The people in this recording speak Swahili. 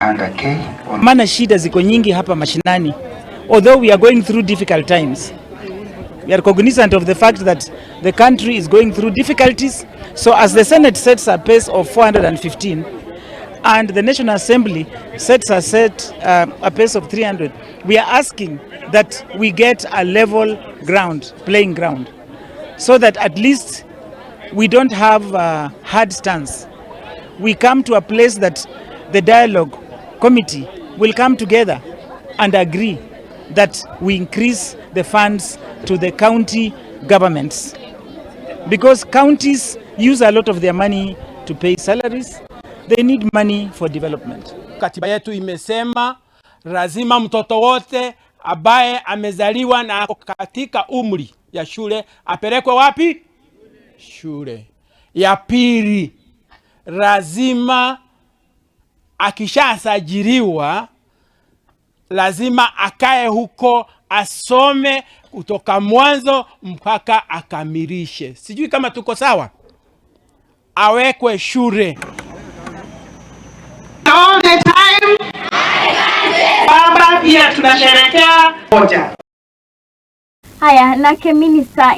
Maana shida ziko nyingi hapa mashinani. Although we are going through difficult times, we are cognizant of the fact that the country is going through difficulties. So as the Senate sets a pace of 415 and the National Assembly sets a pace of 300, we are asking that we get a level ground, playing ground, so that at least we don't have a hard stance. We come to a place that the dialogue committee will come together and agree that we increase the funds to the county governments, because counties use a lot of their money to pay salaries. They need money for development. Katiba yetu imesema lazima mtoto wote ambaye amezaliwa na katika umri ya shule apelekwe wapi? Shule. Ya pili, lazima akishasajiliwa lazima akae huko asome kutoka mwanzo mpaka akamilishe. Sijui kama tuko sawa? Awekwe shule. All the time. Baba pia tunasherehekea moja. Haya, na Minister